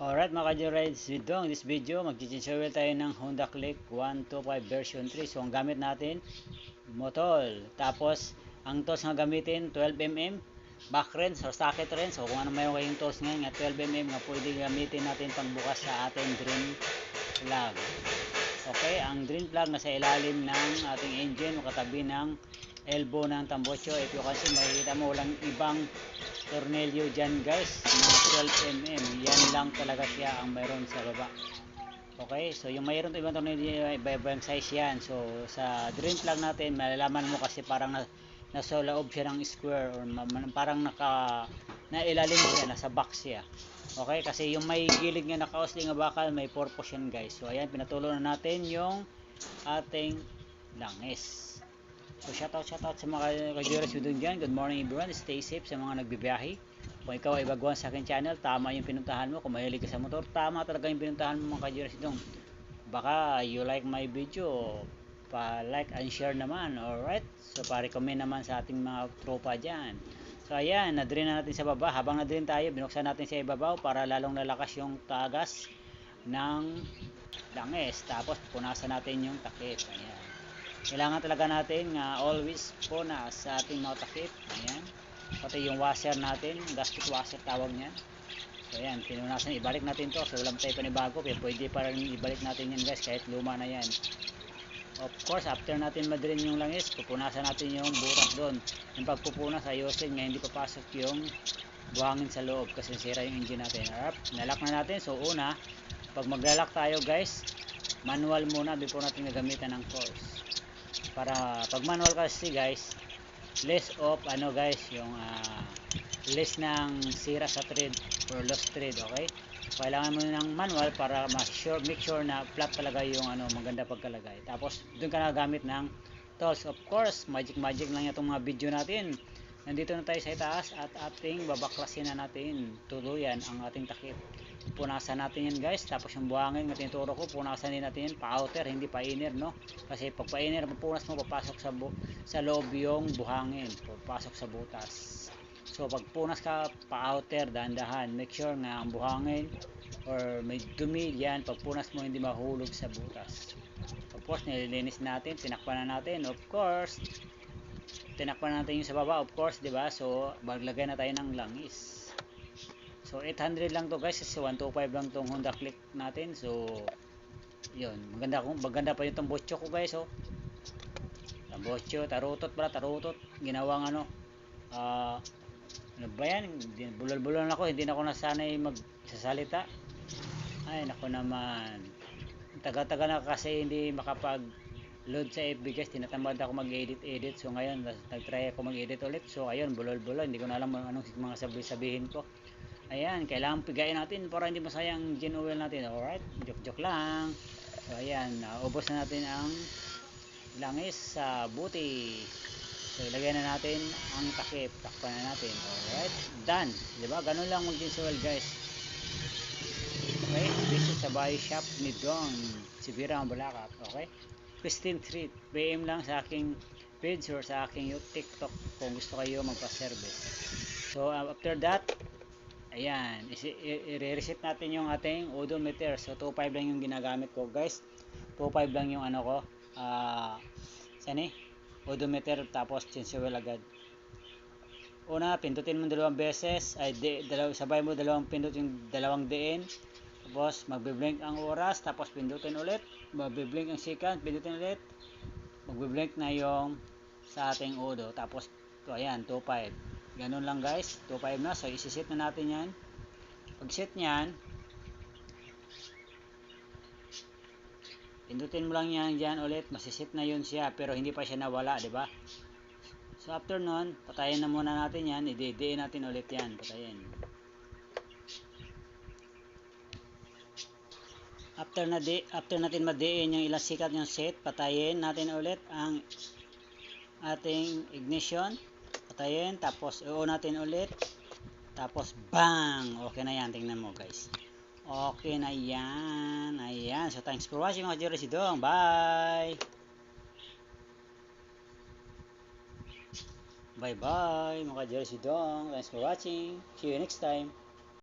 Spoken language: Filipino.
Alright mga ka-J-Rides, in this video mag-tutorial tayo ng Honda Click 125 version 3. So ang gamit natin, motol. Tapos ang tools na gamitin 12mm, back wrench or socket wrench. So kung ano mayroon kayong tools ngayon nga 12mm nga pwede gamitin natin pagbukas sa ating drain plug. Okay, ang drain plug nasa ilalim ng ating engine o katabi ng elbow ng tambocho. If you can see, makikita mo walang ibang tornilyo dyan guys na 12mm. Yan lang talaga siya ang mayroon sa baba. Okay, so yung mayroon ibang tornilyo, iba-ibang size yan. So sa drain plug natin, malalaman mo kasi parang nasa loob siya ng square or parang nailalim siya, nasa box siya. Okay, kasi yung may gilid nga nakausli nga bakal, may purpose yan guys. So ayan, pinatuloy na natin yung ating langis. So shoutout sa mga ka-viewers dun dyan. Good morning everyone, stay safe sa mga nagbibiyahe. Kung ikaw ay baguhan sa akin channel, tama yung pinuntahan mo. Kung mahilig ka sa motor, tama talaga yung pinuntahan mo mga ka-viewers dun. Baka you like my video, pa-like and share naman, alright? So pa-recommend naman sa ating mga tropa dyan. So ayan, na-drain na natin sa baba. Habang na-drain tayo, binuksan natin sa ibabaw para lalong lalakas yung tagas ng langis. Tapos punasan natin yung takip. Ayan. Kailangan talaga natin always punas sa ating mga takip. Ayan. Pati yung washer natin, gasket washer tawag niyan. So ayan, pinunasan, ibalik natin to. So wala tayo panibago, pwede pa rin ibalik natin yan guys kahit luma na yan. Of course, after natin madrin yung langis, pupunasan natin yung butas doon. Yung pagpupunas, ayusin nga hindi papasok yung buhangin sa loob kasi sira yung engine natin. Alright, nalock na natin. So una, pag maglalak tayo guys, manual muna before natin gagamitan ng force. Para pag manual kasi guys, less of guys, yung less ng sira sa thread or lost thread. Okay, kailangan mo ng manual para make sure na flat talaga yung maganda pagkalagay. Tapos doon ka na gamit ng tools. Of course, magic lang itong mga video natin. Nandito na tayo sa itaas at ating babaklasin na natin tuluyan ang ating takip. Punasan natin yan guys. Tapos yung buhangin na tinuturo ko, punasan din natin yan pa-outer, hindi pa-inner, no? Kasi pag pa-inner, pupunas mo, papasok sa loob yung buhangin, papasok sa butas. So pag punas ka pa-outer, dahan-dahan, make sure na ang buhangin or may dumi yan, pag punas mo hindi mahulog sa butas. Of course, nililinis natin, tinakpan na natin. Of course, tinakpan natin yung sa baba, of course, di ba? So maglagay na tayo ng langis. So 800 lang to guys, kasi 125 lang tong Honda Click natin. So yun, maganda pa yung tambocho ko guys. Oh, tambocho, tarutot, ginawang ano ba yan, bulol-bulol ako, hindi na ako nasanay magsasalita. Ay nako naman, taga-taga na kasi hindi makapag load sa FB guys, tinatamad ako mag-edit. So ngayon nag-try ako mag-edit ulit. So ayun, bulol-bulol, hindi ko na alam anong mga sabihin ko. Ayan, kailangan pigain natin para hindi masayang engine oil natin. Alright, joke lang. So ayan, ubos na natin ang langis sa buti. So ilagay na natin ang takip, takpan na natin. Alright, done. Diba, ganun lang mag-engine oil guys. Okay, this is sa body shop ni Don Sibira ang Bulacat. Okay, Christine Treat, PM lang sa aking page or sa aking TikTok kung gusto kayo magpa-service. So after that, ayan, i-reset natin yung ating odometer. So 2.5 lang yung ginagamit ko guys. 2.5 lang yung ko, odometer, tapos change oil agad. Una, pindutin mo dalawang beses, sabay mo dalawang pindot yung dalawang diin. Tapos magbe-blink ang oras, tapos pindutin ulit, magbe-blink ang second, pindutin ulit, magbe-blink na yung sa ating odo. Tapos to, ayan, 2.5. Ganun lang guys, 2.5 na. So isi-set na natin yan. Pag set nyan, pindutin mo lang yan dyan ulit, masiset na yun siya, pero hindi pa siya nawala, diba? So after nun, patayin na muna natin yan, i-diin natin ulit yan, patayin. After natin ma-diin yung ilang sikat yung set, patayin natin ulit ang ating ignition, patayin, tapos i-on natin ulit, tapos bang! Okay na yan, tingnan mo guys. Okay na yan. Ayan. So thanks for watching mga Jeresidong. Bye! Bye bye mga Jeresidong. Thanks for watching. See you next time.